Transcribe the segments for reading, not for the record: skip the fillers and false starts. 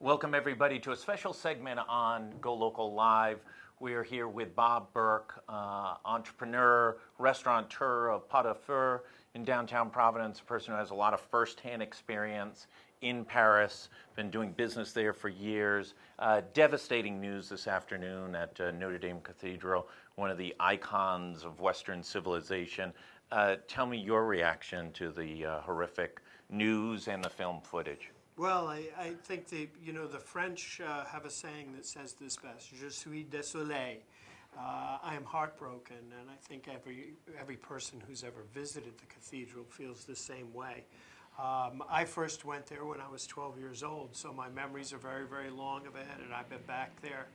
Welcome everybody to a special segment on GoLocal Live. We are here with Bob Burke, entrepreneur, restaurateur of Pot au Feu in downtown Providence, a person who has a lot of first-hand experience in Paris, been doing business there for years. Devastating news this afternoon at Notre Dame Cathedral, one of the icons of Western civilization. Tell me your reaction to the horrific news and the film footage. Well, I think the French have a saying that says this best: "Je suis désolé." I am heartbroken, and I think every person who's ever visited the cathedral feels the same way. I first went there when I was 12 years old, so my memories are very, very long of it, and I've been back there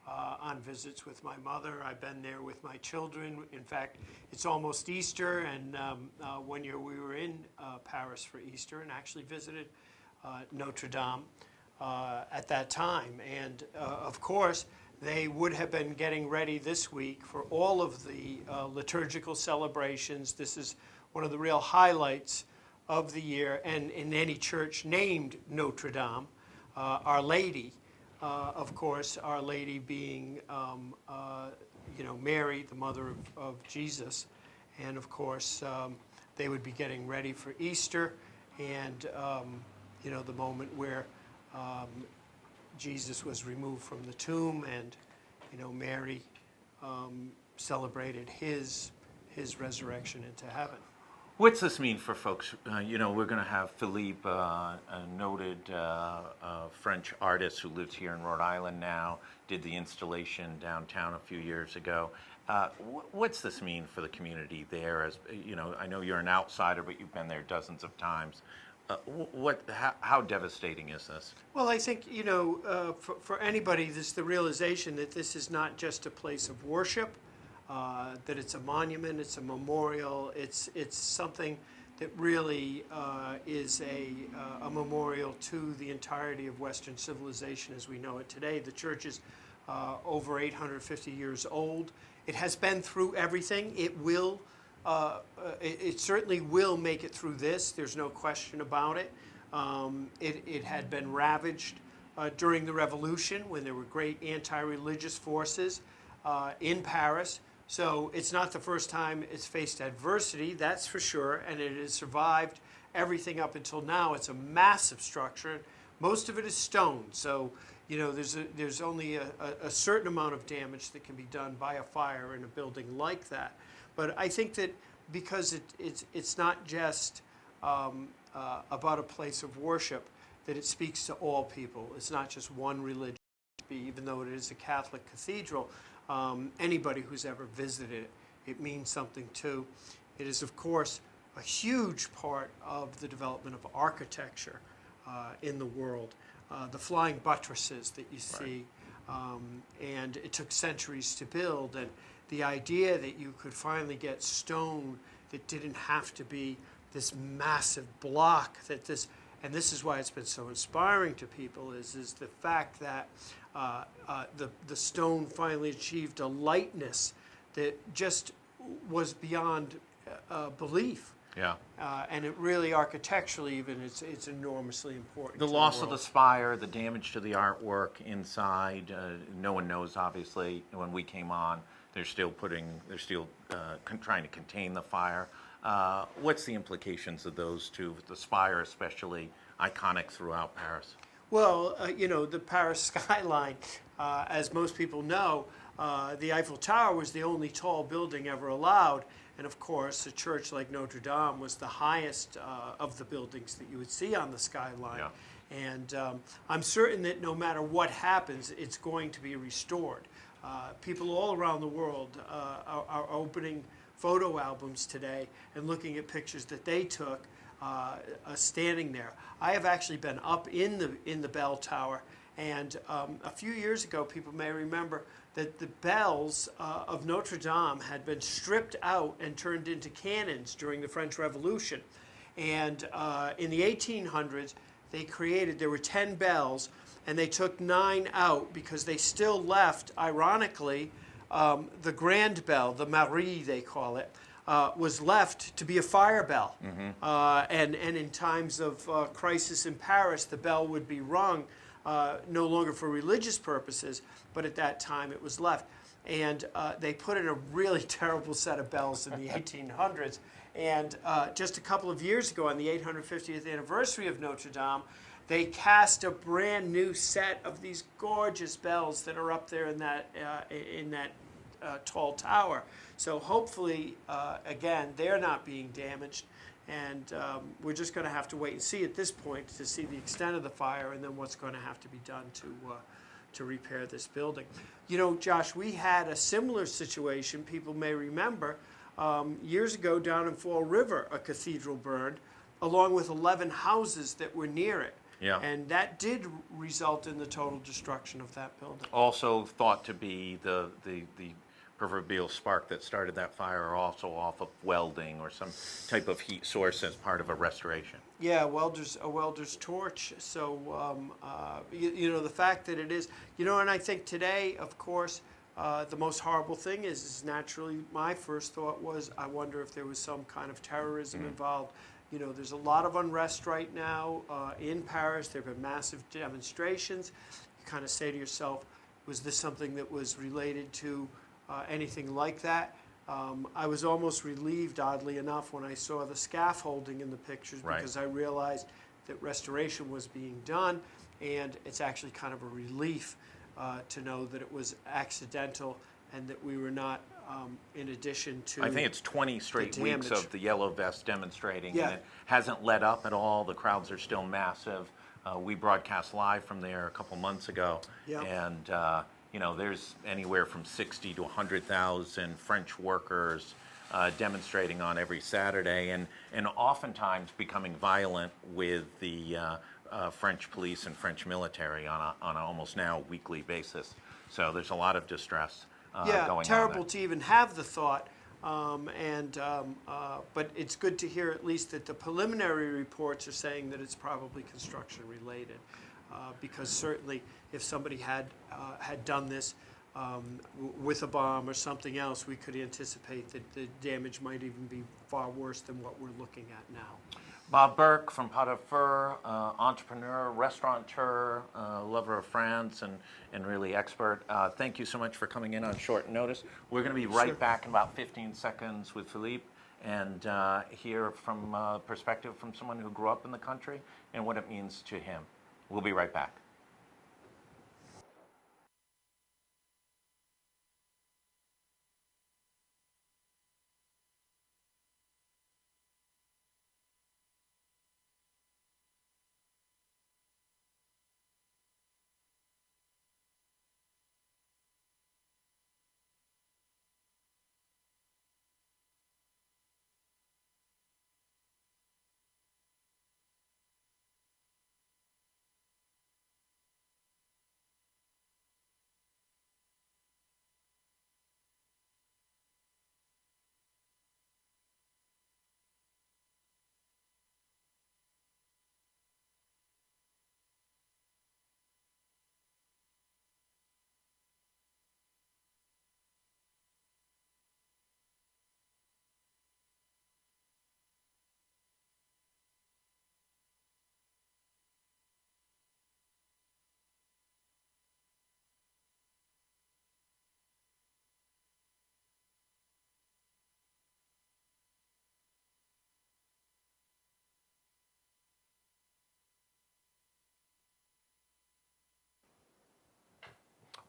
on visits with my mother. I've been there with my children. In fact, it's almost Easter, and one year we were in Paris for Easter and actually visited Notre Dame at that time. And of course, they would have been getting ready this week for all of the liturgical celebrations. This is one of the real highlights of the year, and in any church named Notre Dame, Our Lady, of course, Our Lady being Mary, the mother of Jesus. And of course, they would be getting ready for Easter, and the moment where Jesus was removed from the tomb, and Mary celebrated his resurrection into heaven. What's this mean for folks? We're going to have Philippe, a noted French artist who lives here in Rhode Island now, did the installation downtown a few years ago. What's this mean for the community there? As I know you're an outsider, but you've been there dozens of times. How devastating is this? Well, I think, for anybody, this the realization that this is not just a place of worship, that it's a monument, it's a memorial, it's something that really is a memorial to the entirety of Western civilization as we know it today. The church is over 850 years old. It has been through everything. It certainly will make it through this. There's no question about it. It had been ravaged during the Revolution when there were great anti-religious forces in Paris. So it's not the first time it's faced adversity, that's for sure, and it has survived everything up until now. It's a massive structure. Most of it is stone, so there's only a certain amount of damage that can be done by a fire in a building like that. But I think that because it's not just about a place of worship, that it speaks to all people. It's not just one religion, even though it is a Catholic cathedral. Anybody who's ever visited it, it means something too. It is, of course, a huge part of the development of architecture in the world. The flying buttresses that you see, and it took centuries to build. And the idea that you could finally get stone that didn't have to be this massive block, and this is why it's been so inspiring to people, is the fact that the stone finally achieved a lightness that just was beyond belief. Yeah. And it really, architecturally even, it's enormously important. The loss of the spire, the damage to the artwork inside, no one knows, obviously. When we came on, they're still trying to contain the fire. What's the implications of those two, the spire especially, iconic throughout Paris? Well, the Paris skyline, as most people know, the Eiffel Tower was the only tall building ever allowed. And of course, a church like Notre Dame was the highest of the buildings that you would see on the skyline. Yeah. And I'm certain that no matter what happens, it's going to be restored. People all around the world are opening photo albums today and looking at pictures that they took standing there. I have actually been up in the bell tower, and a few years ago, people may remember that the bells of Notre Dame had been stripped out and turned into cannons during the French Revolution. And in the 1800s, there were 10 bells, and they took 9 out because they still left, ironically, the grand bell, the Marie they call it, was left to be a fire bell. Mm-hmm. And in times of crisis in Paris, the bell would be rung no longer for religious purposes, but at that time it was left. And they put in a really terrible set of bells in the 1800s. And just a couple of years ago, on the 850th anniversary of Notre Dame, they cast a brand new set of these gorgeous bells that are up there in that tall tower. So hopefully, again, they're not being damaged. And we're just going to have to wait and see at this point to see the extent of the fire and then what's going to have to be done to repair this building. You know, Josh, we had a similar situation, people may remember, years ago down in Fall River, a cathedral burned, along with 11 houses that were near it. Yeah. And that did result in the total destruction of that building. Also thought to be the proverbial spark that started that fire, also off of welding or some type of heat source as part of a restoration. Yeah, a welder's torch. So, you know, the fact that it is, you know, and I think today, of course, the most horrible thing is naturally my first thought was, I wonder if there was some kind of terrorism involved. You know, there's a lot of unrest right now in Paris. There have been massive demonstrations. You kind of say to yourself, was this something that was related to anything like that? I was almost relieved, oddly enough, when I saw the scaffolding in the pictures, because I realized that restoration was being done, and it's actually kind of a relief to know that it was accidental and that we were not, in addition to I think it's 20 straight weeks of the yellow vest demonstrating, Yeah. and it hasn't let up at all. The crowds are still massive. We broadcast live from there a couple months ago, Yeah. and you know, there's anywhere from 60 to 100,000 French workers demonstrating on every Saturday, and oftentimes becoming violent with the French police and French military on an almost now weekly basis. So there's a lot of distress going on. Terrible to even have the thought, but it's good to hear at least that the preliminary reports are saying that it's probably construction related, because certainly if somebody had done this with a bomb or something else, we could anticipate that the damage might even be far worse than what we're looking at now. Bob Burke from Pas de Feu, entrepreneur, restaurateur, lover of France, and really expert. Thank you so much for coming in on short notice. We're going to be right back in about 15 seconds with Philippe and hear from perspective from someone who grew up in the country and what it means to him. We'll be right back.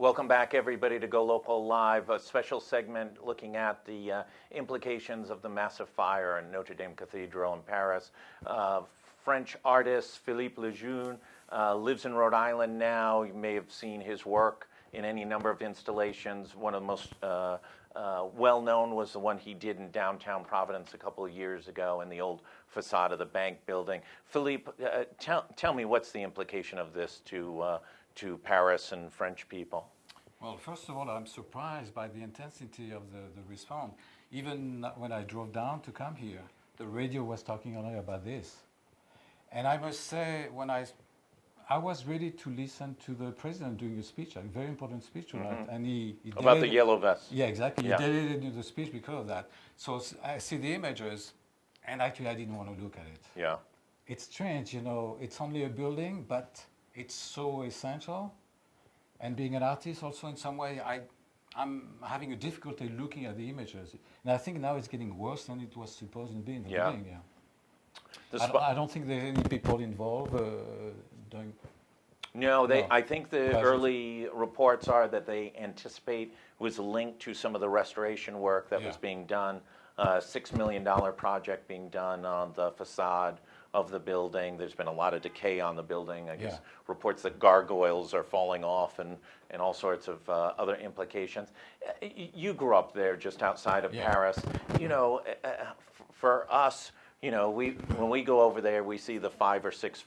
Welcome back, everybody, to GoLocal Live, a special segment looking at the implications of the massive fire in Notre Dame Cathedral in Paris. French artist Philippe Lejeune lives in Rhode Island now. You may have seen his work in any number of installations. One of the most well-known was the one he did in downtown Providence a couple of years ago in the old facade of the bank building. Philippe, tell me, what's the implication of this to Paris and French people? Well, first of all, I'm surprised by the intensity of the response. Even when I drove down to come here, the radio was talking only about this. And I must say, when I was ready to listen to the president doing a speech, a very important speech tonight, and he about the yellow vest. Yeah, exactly. Yeah. He deleted the speech because of that. So I see the images, and actually I didn't want to look at it. Yeah. It's strange, you know. It's only a building, but it's so essential. And being an artist also in some way, I'm having a difficulty looking at the images. And I think now it's getting worse than it was supposed to be in the beginning. Yeah. I don't think there are any people involved doing... No, No. I think the Budget. early reports are that they anticipate it was linked to some of the restoration work that was Yeah. being done. $6 million project being done on the facade of the building. There's been a lot of decay on the building. I guess Yeah. reports that gargoyles are falling off and all sorts of other implications. You grew up there just outside of Yeah. Paris. You know, for us, you know, when we go over there, we see the 5 or 6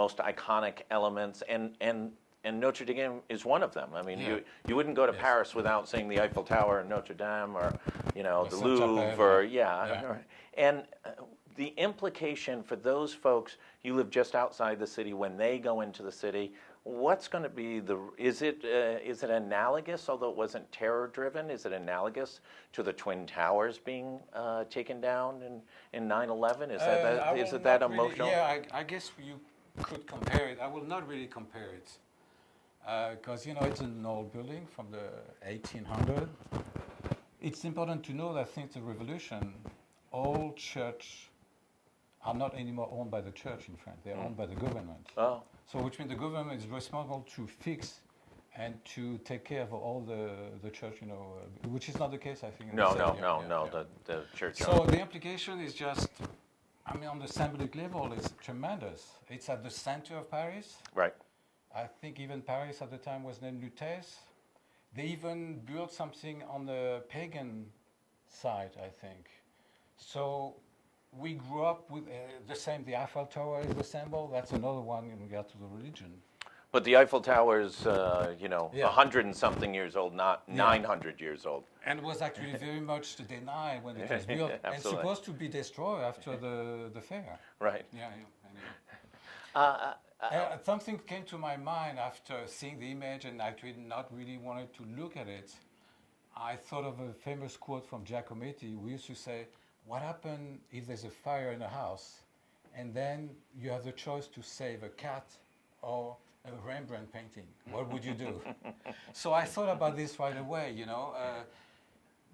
most iconic elements, and Notre Dame is one of them. I mean, Yeah. you wouldn't go to Yes. Paris without seeing the Eiffel Tower and Notre Dame, or the Saint-Tropez, Louvre, or yeah. and the implication for those folks, you live just outside the city. When they go into the city, what's going to be is it analogous, although it wasn't terror driven? Is it analogous to the Twin Towers being taken down in 9/11? Is it that emotional? Yeah, I guess you could compare it. I will not really compare it because it's an old building from the 1800s. It's important to know that since the revolution, all church are not anymore owned by the church in France. They're owned by the government. Oh. So which means the government is responsible to fix and to take care of all the church, which is not the case, I think. in the city. Yeah. The church. So the implication is just, on the symbolic level, it's tremendous. It's at the center of Paris. Right. I think even Paris at the time was named Lutèce. They even built something on the pagan side, I think. So we grew up with the same. The Eiffel Tower is the symbol. That's another one in regard to the religion. But the Eiffel Tower is, Yeah. 100 and something years old, not 900 years old. And was actually very much denied when it was built, and Absolutely. supposed to be destroyed after the fair. Right. Yeah. Anyway. Something came to my mind after seeing the image, and actually not really wanted to look at it. I thought of a famous quote from Giacometti. We used to say, "What happens if there's a fire in a house, and then you have the choice to save a cat or a Rembrandt painting? What would you do?" So I thought about this right away.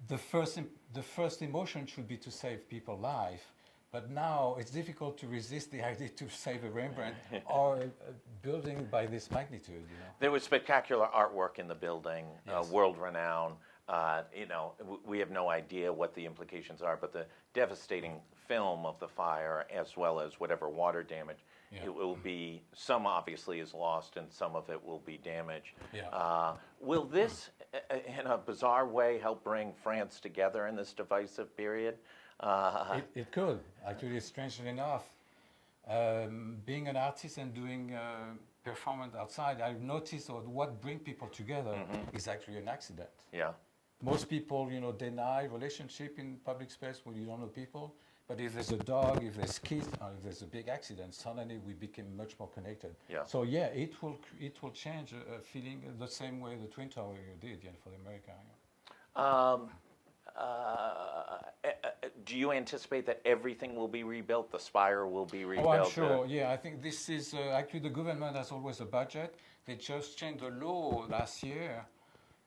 The first emotion should be to save people's life, but now it's difficult to resist the idea to save a Rembrandt or a building by this magnitude. There was spectacular artwork in the building, Yes. world renowned. We have no idea what the implications are, but the devastating film of the fire, as well as whatever water damage, Yeah. it will be, some obviously is lost and some of it will be damaged. Yeah. Will this, in a bizarre way, help bring France together in this divisive period? It could. Actually, strangely enough, being an artist and doing performance outside, I've noticed that what brings people together is actually an accident. Yeah. Most people, deny relationship in public space when you don't know people. But if there's a dog, if there's kids, or if there's a big accident, suddenly we become much more connected. Yeah. So yeah, it will change a feeling the same way the Twin Tower did for America. Do you anticipate that everything will be rebuilt? The spire will be rebuilt? Oh, I'm sure. Yeah, I think this is actually the government has always a budget. They just changed the law last year.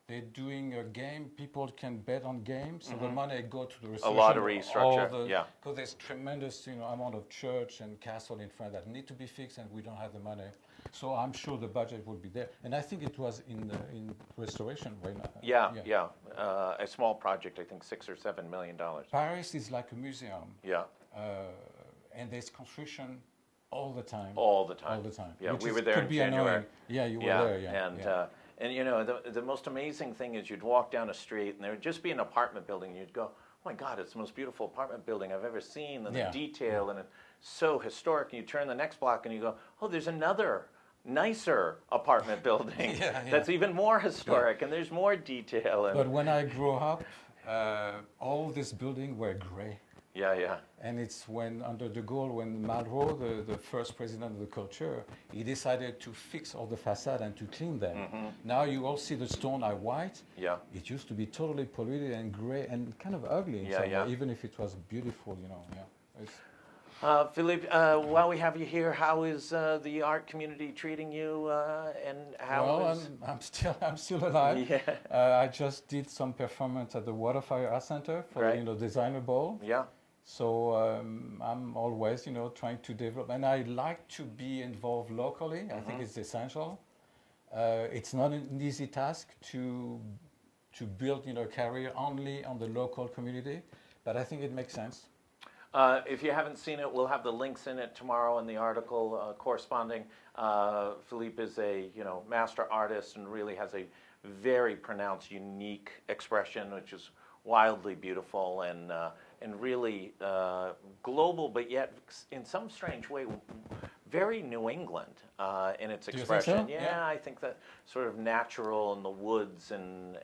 They're doing a game. People can bet on games, so the money go to the restoration. lottery structure, yeah. Because there's tremendous, amount of church and castle in France that need to be fixed, and we don't have the money. So I'm sure the budget will be there, and I think it was in restoration right now. Yeah. A small project, I think $6 or $7 million. Paris is like a museum. Yeah. And there's construction all the time. All the time. All the time. Yeah, Which we is- were there could in be January. annoying. Yeah, you were there. Yeah. And the most amazing thing is you'd walk down a street and there would just be an apartment building and you'd go, "Oh my God, it's the most beautiful apartment building I've ever seen," and Yeah. the detail, and it's so historic. And you turn the next block and you go, "Oh, there's another nicer apartment building Yeah. that's even more historic and there's more detail." And But when I grew up, all these buildings were gray. yeah. And it's when, under de Gaulle, when Malraux, the first president of the culture, he decided to fix all the facade and to clean them. Now you all see the stone are white. Yeah. It used to be totally polluted and gray and kind of ugly in Yeah, some yeah. way, even if it was beautiful, Yeah. It's, Philippe, while we have you here, how is the art community treating you, and how Well, is... I'm still alive. Yeah. I just did some performance at the Waterfire Art Center for Right. the designer ball. Yeah. So I'm always trying to develop, and I like to be involved locally. I think it's essential. It's not an easy task to build a career only on the local community, but I think it makes sense. If you haven't seen it, we'll have the links in it tomorrow in the article corresponding. Philippe is a master artist and really has a very pronounced, unique expression, which is wildly beautiful and really global, but yet in some strange way very New England in its Do you expression. think so? Yeah, I think that sort of natural in the woods and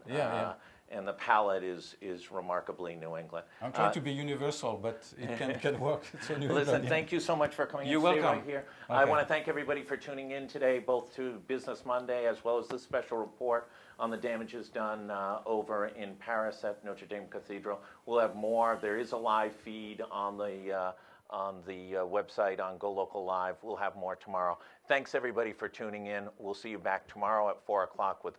Yeah. and the palette is remarkably New England. I'm trying to be universal, but it can work. So New Listen, England, yeah. thank you so much for coming. You're and stay welcome. right here. I Okay. want to thank everybody for tuning in today, both to Business Monday as well as this special report on the damages done over in Paris at Notre Dame Cathedral. We'll have more. There is a live feed on the website on GoLocal Live. We'll have more tomorrow. Thanks everybody for tuning in. We'll see you back tomorrow at 4 o'clock with